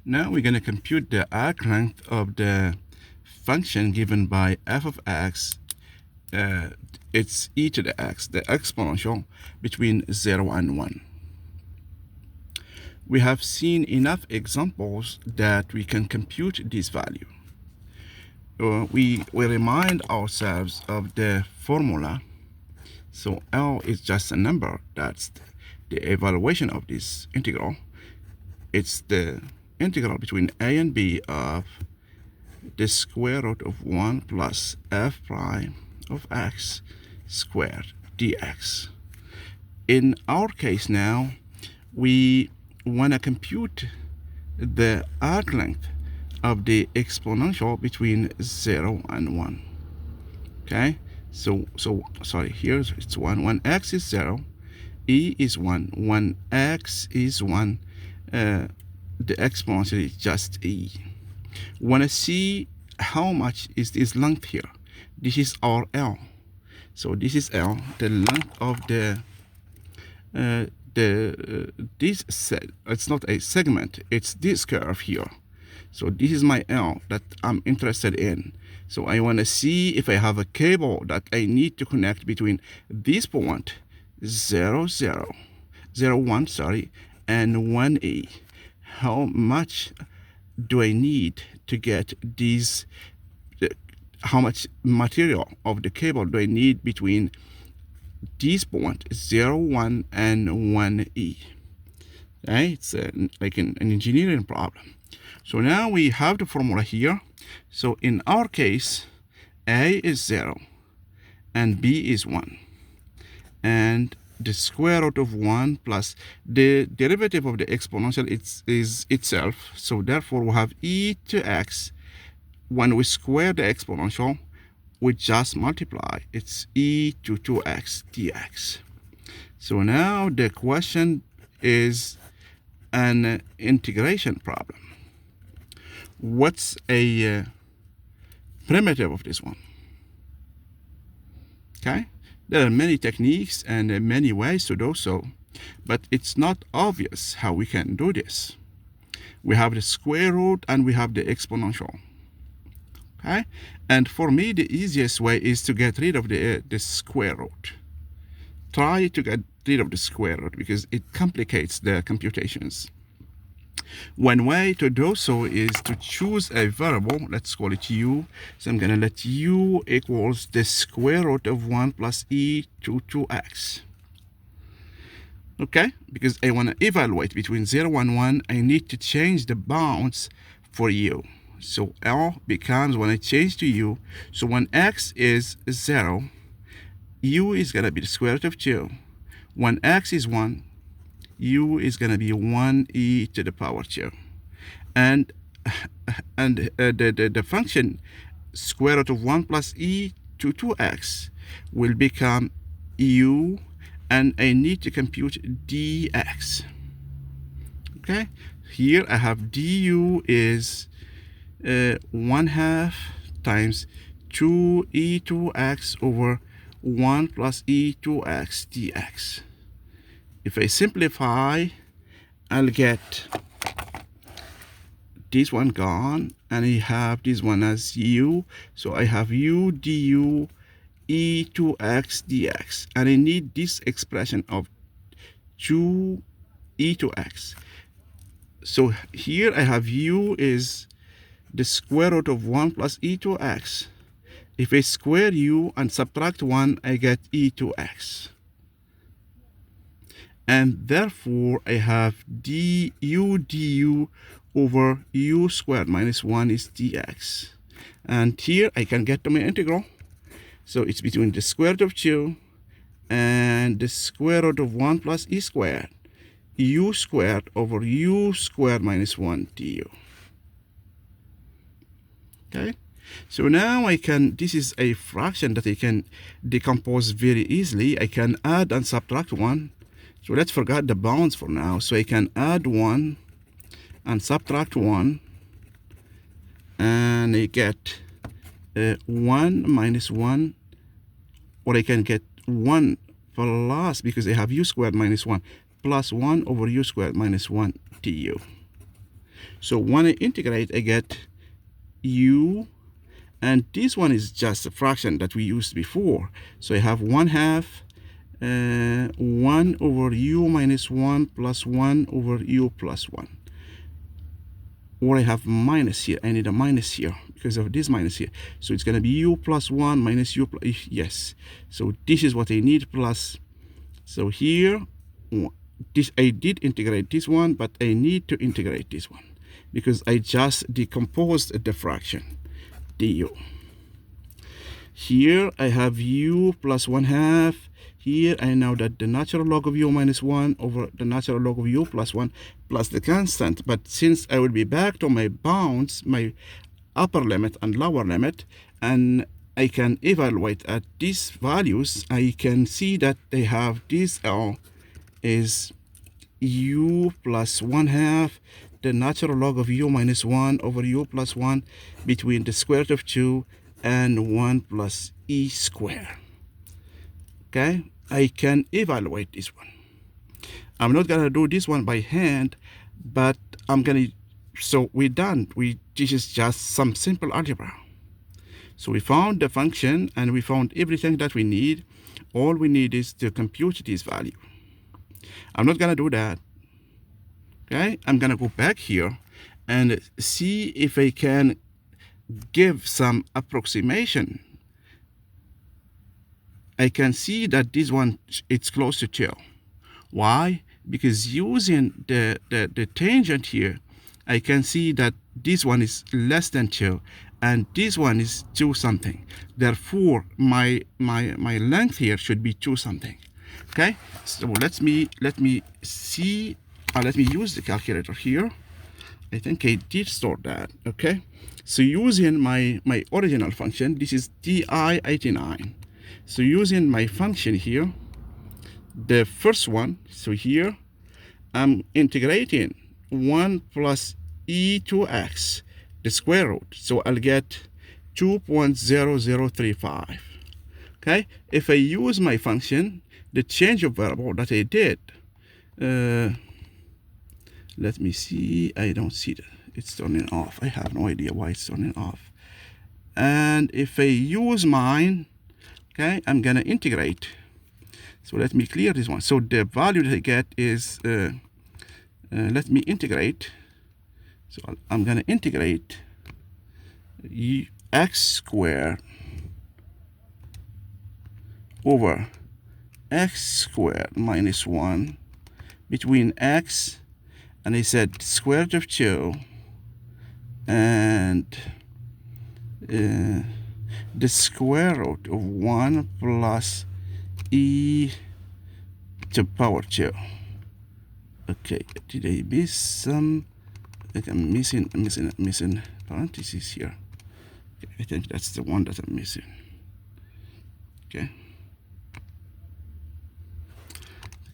Now we're going to compute the arc length of the function given by f of x. It's e to the x, the exponential between 0 and 1. We have seen enough examples that we can compute this value. We remind ourselves of the formula. So L is just a number. That's the evaluation of this integral. It's the integral between a and b of the square root of 1 plus f prime of x squared dx. In our case now, we want to compute the arc length of the exponential between 0 and 1. Okay, so sorry, here it's 1. When x is 0, e is 1. When x is 1, the exponential is just e. Want to see how much is this length here? This is our L. So this is L, the length of it's not a segment, it's this curve here. So this is my L that I'm interested in. So I want to see if I have a cable that I need to connect between this point 0, 0, 0, 1, sorry, and 1e. How much do I need to get these? How much material of the cable do I need between these points 0, 1 and 1e? Okay, it's like an engineering problem. So now we have the formula here. So in our case, a is 0 and b is 1, and the square root of 1 plus the derivative of the exponential is itself. So therefore we have e to x. When we square the exponential, we just multiply. It's e to 2x dx. So now the question is an integration problem. What's a primitive of this one? Okay, there are many techniques and many ways to do so, but it's not obvious how we can do this. We have the square root and we have the exponential. Okay, and for me the easiest way is to get rid of the square root. Try to get rid of the square root because it complicates the computations. One way to do so is to choose a variable. Let's call it u. So I'm going to let u equals the square root of 1 plus e to 2x. Okay, because I want to evaluate between 0 and 1, I need to change the bounds for u. So L becomes, when I change to u, so when x is 0, u is going to be the square root of 2. When x is 1, u is going to be 1e to the power 2. And the function square root of 1 plus e to 2x will become u, and I need to compute dx. Okay, here I have du is 1/2 times 2e2x over 1 plus e2x dx. If I simplify, I'll get this one gone, and I have this one as u. So I have u du e2x dx, and I need this expression of 2e2x. So here I have u is the square root of 1 plus e2x. If I square u and subtract 1, I get e2x. And therefore I have du over u squared minus 1 is dx. And here I can get to my integral. So it's between the square root of 2 and the square root of 1 plus e squared, u squared over u squared minus 1 du. Okay, so now I can, this is a fraction that I can decompose very easily. I can add and subtract 1. So let's forget the bounds for now. So I can add 1 and subtract 1, and I get 1 minus 1, or I can get 1 plus, because I have u squared minus 1, plus 1 over u squared minus 1 du. So when I integrate, I get u, and this one is just a fraction that we used before. So I have 1/2 1 over u minus 1 plus 1 over u plus 1. Or I have minus here. I need a minus here because of this minus here. So it's going to be u plus 1 minus u plus, yes. So this is what I need plus. So here, this I did integrate this one, but I need to integrate this one because I just decomposed the fraction, du. Here I have u plus 1/2. Here I know that the natural log of u minus 1 over the natural log of u plus 1 plus the constant. But since I will be back to my bounds, my upper limit and lower limit, and I can evaluate at these values, I can see that they have this L is u plus 1/2 the natural log of u minus 1 over u plus 1 between the square root of 2 and 1 plus e squared. Okay, I can evaluate this one. I'm not gonna do this one by hand, but I'm gonna, so we're done. This is just some simple algebra. So we found the function and we found everything that we need. All we need is to compute this value. I'm not gonna do that. Okay, I'm gonna go back here and see if I can give some approximation. I can see that this one, it's close to 2. Why? Because using the tangent here, I can see that this one is less than 2 and this one is 2 something. Therefore, my length here should be 2 something. Okay, so let me see, let me use the calculator here. I think I did store that. Okay, so using my original function, this is TI-89. So using my function here, the first one, so here I'm integrating 1 plus e to x, the square root. So I'll get 2.0035. Okay, if I use my function, the change of variable that I did, let me see, I don't see that. It's turning off. I have no idea why it's turning off. And if I use mine, okay, I'm gonna integrate. So let me clear this one. So the value that I get is, let me integrate. So I'm gonna integrate x squared over x squared minus 1 between x, and I said square root of 2 and the square root of 1 plus e to power 2. Okay, did I miss some? I think I'm missing parentheses here. Okay, I think that's the one that I'm missing. Okay,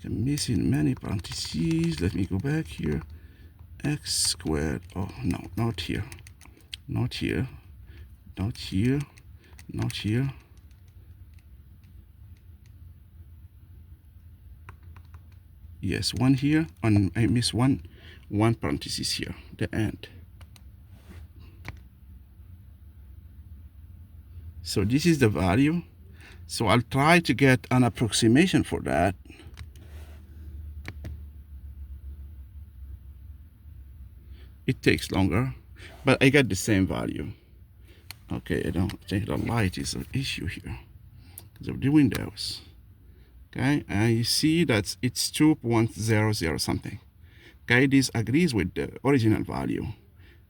I'm missing many parentheses. Let me go back here. X squared. Oh no, not here, not here, not here, not here. Yes, one here, and I miss one parenthesis here, the end. So this is the value. So I'll try to get an approximation for that. It takes longer, but I get the same value. Okay, I don't think the light is an issue here because of the windows. Okay, and you see that it's 2.00 something. Okay, this agrees with the original value.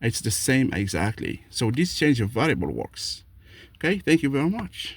It's the same exactly. So this change of variable works. Okay, thank you very much.